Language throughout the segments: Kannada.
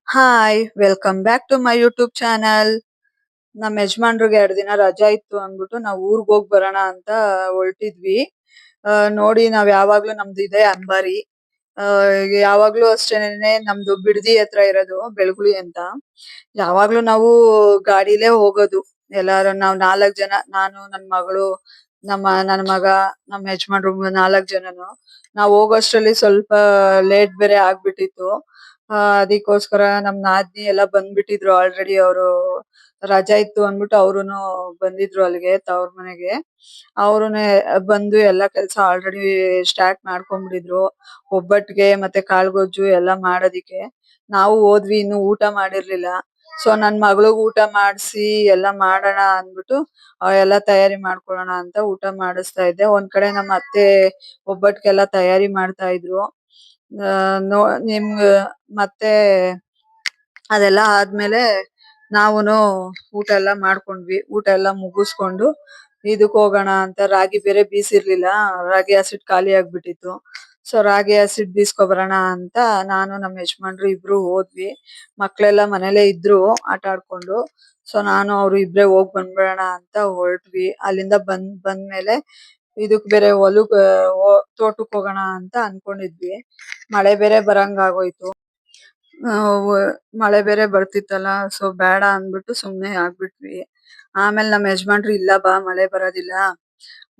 Hi welcome back to my YouTube channel. ನಮ್ಮ ಯಜಮಾನ್ರಿಗೆ 2 ದಿನ ರಜಾ ಇತ್ತು ಅಂದ್ಬಿಟ್ಟು ನಾವು ಊರಿಗೆ ಹೋಗಿ ಬರೋಣ ಅಂತ ಹೊರಟಿದ್ವಿ. ನೋಡಿ ನಾವ್ ಯಾವಾಗ್ಲೂ ನಮ್ದು ಇದೆ ಅಂಬಾರಿ. ಯಾವಾಗ್ಲೂ ಅಷ್ಟೇನೆ ನಮ್ದು ಬಿಡದಿ ಹತ್ರ ಇರೋದು ಬೆಳಗುಳಿ ಅಂತ. ಯಾವಾಗ್ಲೂ ನಾವು ಗಾಡಿಲೇ ಹೋಗೋದು. ಎಲ್ಲಾರು ನಾವ್ 4 ಜನ, ನಾನು ನನ್ ಮಗಳು, ನನ್ ಮಗ, ನಮ್ಮ ಯಜಮಾನ್ರು 4 ಜನನು. ನಾವ್ ಹೋಗೋಷ್ಟ್ರಲ್ಲಿ ಸ್ವಲ್ಪ ಲೇಟ್ ಬೇರೆ ಆಗ್ಬಿಟ್ಟಿತ್ತು. ಅದಿಕ್ಕೋಸ್ಕರ ನಮ್ ನಾದ್ನಿ ಎಲ್ಲ ಬಂದ್ಬಿಟ್ಟಿದ್ರು ಆಲ್ರೆಡಿ. ಅವರು ರಜಾ ಇತ್ತು ಅಂದ್ಬಿಟ್ಟು ಅವ್ರುನು ಬಂದಿದ್ರು ಅಲ್ಲಿಗೆ ತವ್ರ್ ಮನೆಗೆ. ಅವ್ರುನೆ ಬಂದು ಎಲ್ಲಾ ಕೆಲ್ಸ ಆಲ್ರೆಡಿ ಸ್ಟಾರ್ಟ್ ಮಾಡ್ಕೊಂಡ್ಬಿಟ್ಟಿದ್ರು. ಒಬ್ಬಟ್ಗೆ ಮತ್ತೆ ಕಾಳ್ಗೊಜ್ಜು ಎಲ್ಲ ಮಾಡೋದಿಕ್ಕೆ. ನಾವು ಹೋದ್ವಿ, ಇನ್ನು ಊಟ ಮಾಡಿರ್ಲಿಲ್ಲ. ಸೊ ನನ್ ಮಗಳಿಗ್ ಊಟ ಮಾಡ್ಸಿ ಎಲ್ಲ ಮಾಡೋಣ ಅಂದ್ಬಿಟ್ಟು ಎಲ್ಲ ತಯಾರಿ ಮಾಡ್ಕೊಳ್ಳೋಣ ಅಂತ ಊಟ ಮಾಡಿಸ್ತಾ ಇದ್ದೆ. ಒಂದ್ ಕಡೆ ನಮ್ಮ ಅತ್ತೆ ಒಬ್ಬಟ್ಗೆಲ್ಲ ತಯಾರಿ ಮಾಡ್ತಾ ಇದ್ರು. ಆ ನೋ ನಿಮ್ಗ ಮತ್ತೆ ಅದೆಲ್ಲ ಆದ್ಮೇಲೆ ನಾವುನು ಊಟ ಎಲ್ಲ ಮಾಡ್ಕೊಂಡ್ವಿ. ಊಟ ಎಲ್ಲ ಮುಗಿಸ್ಕೊಂಡು ಇದಕ್ ಹೋಗೋಣ ಅಂತ. ರಾಗಿ ಬೇರೆ ಬೀಸಿರ್ಲಿಲ್ಲ, ರಾಗಿ ಹಸಿಟ್ ಖಾಲಿ ಆಗ್ಬಿಟ್ಟಿತ್ತು. ಸೊ ರಾಗಿ ಹಸಿಟ್ ಬೀಸ್ಕೊ ಬರೋಣ ಅಂತ ನಾನು ನಮ್ಮ ಯಜಮಾನ್ರು ಇಬ್ರು ಹೋದ್ವಿ. ಮಕ್ಳೆಲ್ಲ ಮನೇಲೇ ಇದ್ರು ಆಟ ಆಡ್ಕೊಂಡು. ಸೊ ನಾನು ಅವ್ರು ಇಬ್ರೇ ಹೋಗ್ ಬಂದ್ಬಿಡೋಣ ಅಂತ ಹೊರಟ್ವಿ. ಅಲ್ಲಿಂದ ಬಂದ್ಮೇಲೆ ಇದಕ್ ಬೇರೆ ತೋಟಕ್ ಹೋಗೋಣ ಅಂತ ಅನ್ಕೊಂಡಿದ್ವಿ. ಮಳೆ ಬೇರೆ ಬರಂಗ್ ಆಗೋಯ್ತು. ಮಳೆ ಬೇರೆ ಬರ್ತಿತ್ತಲ್ಲ, ಸೊ ಬೇಡ ಅಂದ್ಬಿಟ್ಟು ಸುಮ್ನೆ ಆಗ್ಬಿಟ್ವಿ. ಆಮೇಲೆ ನಮ್ಮ ಯಜಮಾನ್ರು ಇಲ್ಲ ಬಾ ಮಳೆ ಬರೋದಿಲ್ಲ,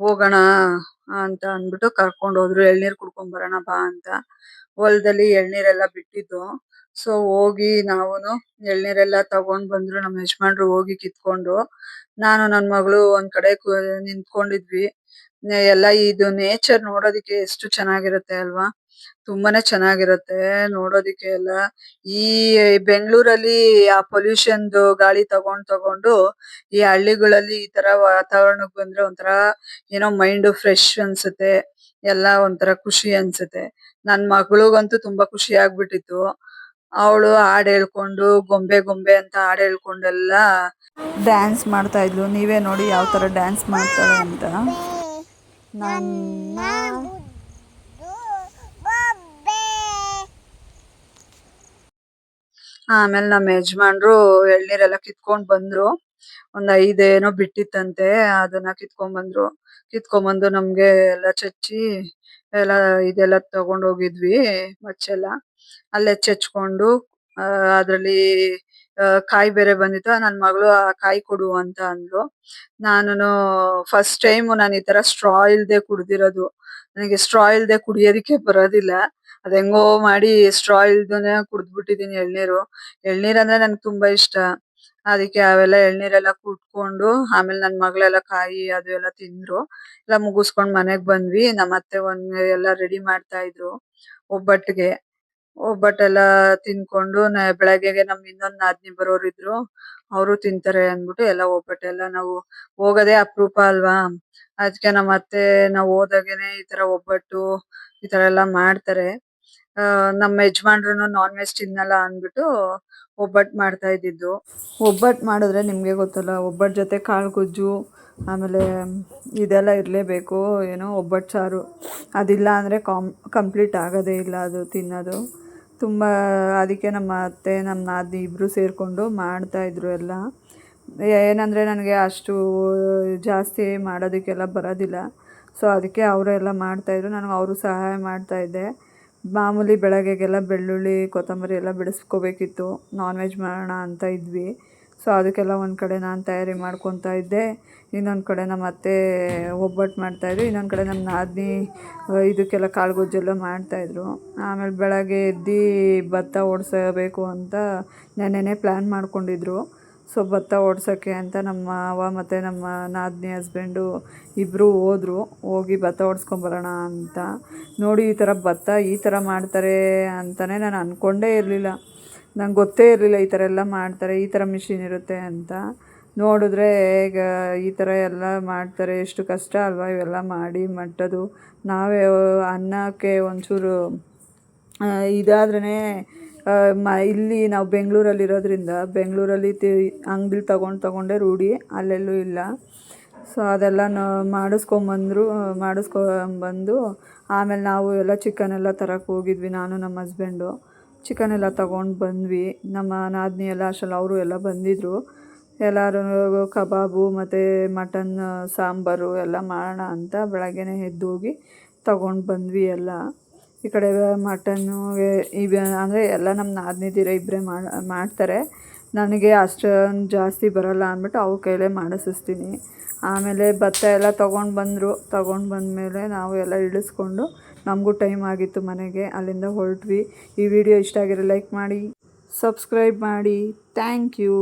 ಹೋಗೋಣ ಅಂತ ಅಂದ್ಬಿಟ್ಟು ಕರ್ಕೊಂಡ್ ಹೋದ್ರು. ಎಳ್ನೀರ್ ಕುಡ್ಕೊಂಡ್ ಬರೋಣ ಬಾ ಅಂತ. ಹೊಲದಲ್ಲಿ ಎಳ್ನೀರೆಲ್ಲ ಬಿಟ್ಟಿದ್ದು. ಸೊ ಹೋಗಿ ನಾವುನು ಎಳ್ನೀರೆಲ್ಲ ತಗೊಂಡ್ ಬಂದ್ರು ನಮ್ಮ ಯಜಮಾನ್ರು ಹೋಗಿ ಕಿತ್ಕೊಂಡು. ನಾನು ನನ್ ಮಗಳು ಒಂದ್ ಕಡೆ ನಿಂತ್ಕೊಂಡಿದ್ವಿ. ಎಲ್ಲ ಇದು ನೇಚರ್ ನೋಡೋದಿಕ್ಕೆ ಎಷ್ಟು ಚೆನ್ನಾಗಿರುತ್ತೆ ಅಲ್ವಾ. ತುಂಬಾನೇ ಚೆನ್ನಾಗಿರುತ್ತೆ ನೋಡೋದಿಕ್ಕೆ ಎಲ್ಲ. ಈ ಬೆಂಗಳೂರಲ್ಲಿ ಆ ಪೊಲ್ಯೂಷನ್ದು ಗಾಳಿ ತಗೊಂಡು ಈ ಹಳ್ಳಿಗಳಲ್ಲಿ ಈ ತರ ವಾತಾವರಣಕ್ ಬಂದ್ರೆ ಒಂಥರ ಏನೋ ಮೈಂಡ್ ಫ್ರೆಶ್ ಅನ್ಸುತ್ತೆ. ಎಲ್ಲ ಒಂಥರ ಖುಷಿ ಅನ್ಸುತ್ತೆ. ನನ್ ಮಗಳಿಗಂತೂ ತುಂಬಾ ಖುಷಿ ಆಗ್ಬಿಟ್ಟಿತ್ತು. ಅವಳು ಹಾಡ್ ಹೇಳ್ಕೊಂಡು ಗೊಂಬೆ ಗೊಂಬೆ ಅಂತ ಹಾಡ್ ಹೇಳ್ಕೊಂಡೆಲ್ಲ ಡ್ಯಾನ್ಸ್ ಮಾಡ್ತಾ ಇದ್ಲು. ನೀವೇ ನೋಡಿ ಯಾವ ತರ ಡ್ಯಾನ್ಸ್ ಮಾಡ್ತಾಳೆ ಅಂತ. ನನ್ನ ಆಮೇಲೆ ನಮ್ಮ ಯಜಮಾನ್ರು ಎಳ್ನೀರೆಲ್ಲ ಕಿತ್ಕೊಂಡ್ ಬಂದ್ರು. ಒಂದ್ 5 ಏನೋ ಬಿಟ್ಟಿತ್ತಂತೆ, ಅದನ್ನ ಕಿತ್ಕೊಂಡ್ ಬಂದ್ರು. ಕಿತ್ಕೊಂಡ್ ಬಂದು ನಮ್ಗೆ ಎಲ್ಲ ಚಚ್ಚಿ ಎಲ್ಲ ಇದೆಲ್ಲ ತಗೊಂಡ್ ಹೋಗಿದ್ವಿ ಮಚ್ಚೆಲ್ಲ. ಅಲ್ಲೇ ಚಚ್ಕೊಂಡು ಅದ್ರಲ್ಲಿ ಕಾಯಿ ಬೇರೆ ಬಂದಿತ್ತು. ನನ್ ಮಗಳು ಆ ಕಾಯಿ ಕೊಡು ಅಂತ ಅಂದ್ಲು. ನಾನುನು ಫಸ್ಟ್ ಟೈಮ್ ನಾನು ಈ ತರ ಸ್ಟ್ರಾ ಇಲ್ದೆ ಕುಡ್ದಿರೋದು. ನನಗೆ ಸ್ಟ್ರಾ ಇಲ್ದೆ ಕುಡಿಯೋದಿಕ್ಕೆ ಬರೋದಿಲ್ಲ. ಅದ್ ಹೆಂಗೋ ಮಾಡಿ ಸ್ಟ್ರಾ ಇಲ್ದೇನೆ ಕುಡ್ದ್ಬಿಟ್ಟಿದೀನಿ ಎಳ್ನೀರು. ಎಳ್ನೀರ್ ಅಂದ್ರೆ ನನ್ಗೆ ತುಂಬಾ ಇಷ್ಟ. ಅದಕ್ಕೆ ಅವೆಲ್ಲ ಎಳ್ನೀರೆಲ್ಲ ಕುಡ್ಕೊಂಡು ಆಮೇಲೆ ನನ್ ಮಗಳೆಲ್ಲ ಕಾಯಿ ಅದು ಎಲ್ಲ ತಿಂದ್ರು. ಎಲ್ಲ ಮುಗಿಸ್ಕೊಂಡ್ ಮನೆಗ್ ಬಂದ್ವಿ. ನಮ್ಮ ಅತ್ತೆ ಎಲ್ಲ ರೆಡಿ ಮಾಡ್ತಾ ಇದ್ರು ಒಬ್ಬಟ್ಟಿಗೆ. ಒಬ್ಬಟ್ಟೆಲ್ಲ ತಿನ್ಕೊಂಡು ಬೆಳಗ್ಗೆಗೆ ನಮ್ ಇನ್ನೊಂದ್ ನಾದ್ನಿ ಬರೋರಿದ್ರು, ಅವರು ತಿಂತಾರೆ ಅಂದ್ಬಿಟ್ಟು ಎಲ್ಲ ಒಬ್ಬಟ್ಟೆಲ್ಲ ನಾವು ಹೋಗೋದೇ ಅಪರೂಪ ಅಲ್ವಾ. ಅದಕ್ಕೆ ನಮ್ಮ ಅತ್ತೆ ನಾವು ಹೋದಾಗೆನೆ ಈ ತರ ಒಬ್ಬಟ್ಟು ಈ ತರ ಎಲ್ಲ ಮಾಡ್ತಾರೆ. ನಮ್ಮ ಯಜಮಾನ್ರುನು ನಾನ್ ವೆಜ್ ತಿನ್ನಲ್ಲ ಅಂದ್ಬಿಟ್ಟು ಒಬ್ಬಟ್ಟು ಮಾಡ್ತಾ ಇದ್ದಿದ್ದು. ಒಬ್ಬಟ್ಟು ಮಾಡಿದ್ರೆ ನಿಮ್ಗೆ ಗೊತ್ತಲ್ಲ, ಒಬ್ಬಟ್ಟು ಜೊತೆ ಕಾಳು ಗೊಜ್ಜು ಆಮೇಲೆ ಇದೆಲ್ಲ ಇರಲೇಬೇಕು. ಏನೋ ಒಬ್ಬಟ್ಟು ಸಾರು ಅದಿಲ್ಲ ಅಂದರೆ ಕಂಪ್ಲೀಟ್ ಆಗೋದೇ ಇಲ್ಲ ಅದು ತಿನ್ನೋದು. ತುಂಬ ಅದಕ್ಕೆ ನಮ್ಮ ಅತ್ತೆ ನಮ್ಮ ನಾದಿನಿ ಇಬ್ಬರು ಸೇರಿಕೊಂಡು ಮಾಡ್ತಾಯಿದ್ರು ಎಲ್ಲ. ಏನಂದರೆ ನನಗೆ ಅಷ್ಟು ಜಾಸ್ತಿ ಮಾಡೋದಕ್ಕೆಲ್ಲ ಬರೋದಿಲ್ಲ. ಸೊ ಅದಕ್ಕೆ ಅವರೆಲ್ಲ ಮಾಡ್ತಾಯಿದ್ರು, ನನಗೆ ಅವರು ಸಹಾಯ ಮಾಡ್ತಾಯಿದ್ದೆ. ಮಾಮೂಲಿ ಬೆಳಗ್ಗೆಗೆಲ್ಲ ಬೆಳ್ಳುಳ್ಳಿ ಕೊತ್ತಂಬರಿ ಎಲ್ಲ ಬಿಡಿಸ್ಕೋಬೇಕಿತ್ತು. ನಾನ್ ವೆಜ್ ಮಾಡೋಣ ಅಂತ ಇದ್ವಿ. ಸೊ ಅದಕ್ಕೆಲ್ಲ ಒಂದು ಕಡೆ ನಾನು ತಯಾರಿ ಮಾಡ್ಕೊತಾ ಇದ್ದೆ, ಇನ್ನೊಂದು ಕಡೆ ನಮ್ಮ ಅತ್ತೆ ಒಬ್ಬಟ್ಟು ಮಾಡ್ತಾಯಿದ್ರು, ಇನ್ನೊಂದು ಕಡೆ ನಮ್ಮ ನಾದಿನಿ ಇದಕ್ಕೆಲ್ಲ ಕಾಳು ಗೊಜ್ಜೆಲ್ಲ ಮಾಡ್ತಾಯಿದ್ರು. ಆಮೇಲೆ ಬೆಳಗ್ಗೆ ಎದ್ದು ಭತ್ತ ಓಡಿಸಬೇಕು ಅಂತ ನೆನ್ನೆನೇ ಪ್ಲ್ಯಾನ್ ಮಾಡ್ಕೊಂಡಿದ್ರು. ಸೊ ಭತ್ತ ಓಡ್ಸೋಕ್ಕೆ ಅಂತ ನಮ್ಮ ಮಾವ ಮತ್ತು ನಮ್ಮ ನಾದಿನಿ ಹಸ್ಬೆಂಡು ಇಬ್ಬರು ಹೋಗಿ ಭತ್ತ ಓಡಿಸ್ಕೊಂಬರೋಣ ಅಂತ. ನೋಡಿ ಈ ಥರ ಭತ್ತ ಈ ಥರ ಮಾಡ್ತಾರೆ ಅಂತಲೇ ನಾನು ಅಂದ್ಕೊಂಡೇ ಇರಲಿಲ್ಲ. ನಂಗೆ ಗೊತ್ತೇ ಇರಲಿಲ್ಲ ಈ ಥರ ಎಲ್ಲ ಮಾಡ್ತಾರೆ, ಈ ಥರ ಮಿಷಿನ್ ಇರುತ್ತೆ ಅಂತ. ನೋಡಿದ್ರೆ ಈಗ ಈ ಥರ ಎಲ್ಲ ಮಾಡ್ತಾರೆ. ಎಷ್ಟು ಕಷ್ಟ ಅಲ್ವಾ ಇವೆಲ್ಲ ಮಾಡಿ ಮಟ್ಟೋದು. ನಾವೇ ಅನ್ನಕ್ಕೆ ಒಂಚೂರು ಇದಾದ್ರೇ ಇಲ್ಲಿ ನಾವು ಬೆಂಗಳೂರಲ್ಲಿರೋದ್ರಿಂದ ಬೆಂಗಳೂರಲ್ಲಿ ಅಂಗಡಿಲಿ ತಗೊಂಡೇ ರೂಢಿ, ಅಲ್ಲೆಲ್ಲೂ ಇಲ್ಲ. ಸೊ ಅದೆಲ್ಲ ಮಾಡಿಸ್ಕೊಂಬಂದು ಆಮೇಲೆ ನಾವು ಎಲ್ಲ ಚಿಕನೆಲ್ಲ ತರಕ್ಕೆ ಹೋಗಿದ್ವಿ, ನಾನು ನಮ್ಮ ಹಸ್ಬೆಂಡು. ಚಿಕನ್ ಎಲ್ಲ ತೊಗೊಂಡು ಬಂದ್ವಿ. ನಮ್ಮ ನಾದಿನಿ ಎಲ್ಲ ಅಷ್ಟರಲ್ಲಿ ಅವರು ಎಲ್ಲ ಬಂದಿದ್ದರು. ಎಲ್ಲರೂ ಕಬಾಬು ಮತ್ತು ಮಟನ್ ಸಾಂಬಾರು ಎಲ್ಲ ಮಾಡೋಣ ಅಂತ ಬೆಳಗ್ಗೆನೇ ಎದ್ದೋಗಿ ತೊಗೊಂಡು ಬಂದ್ವಿ ಎಲ್ಲ. ಈ ಕಡೆ ಮಟನ್ನು ಅಂದರೆ ಎಲ್ಲ ನಮ್ಮ ನಾದಿನಿದಿರ ಇಬ್ಬರೇ ಮಾಡ್ತಾರೆ. ನನಗೆ ಅಷ್ಟೊಂದು ಜಾಸ್ತಿ ಬರೋಲ್ಲ ಅಂದ್ಬಿಟ್ಟು ಅವ್ರ ಕೈಲೇ ಮಾಡಿಸಿಸ್ತೀನಿ. ಆಮೇಲೆ ಭತ್ತ ಎಲ್ಲ ತೊಗೊಂಡು ಬಂದಮೇಲೆ ನಾವು ಎಲ್ಲ ಇಳಿಸ್ಕೊಂಡು ನಮಗೂ ಟೈಮ್ ಆಗಿತ್ತು ಮನೆಗೆ. ಅಲ್ಲಿಂದ ಹೊರಟ್ವಿ. ಈ ವಿಡಿಯೋ ಇಷ್ಟ ಆಗಿರೋ ಲೈಕ್ ಮಾಡಿ, ಸಬ್ಸ್ಕ್ರೈಬ್ ಮಾಡಿ. Thank you.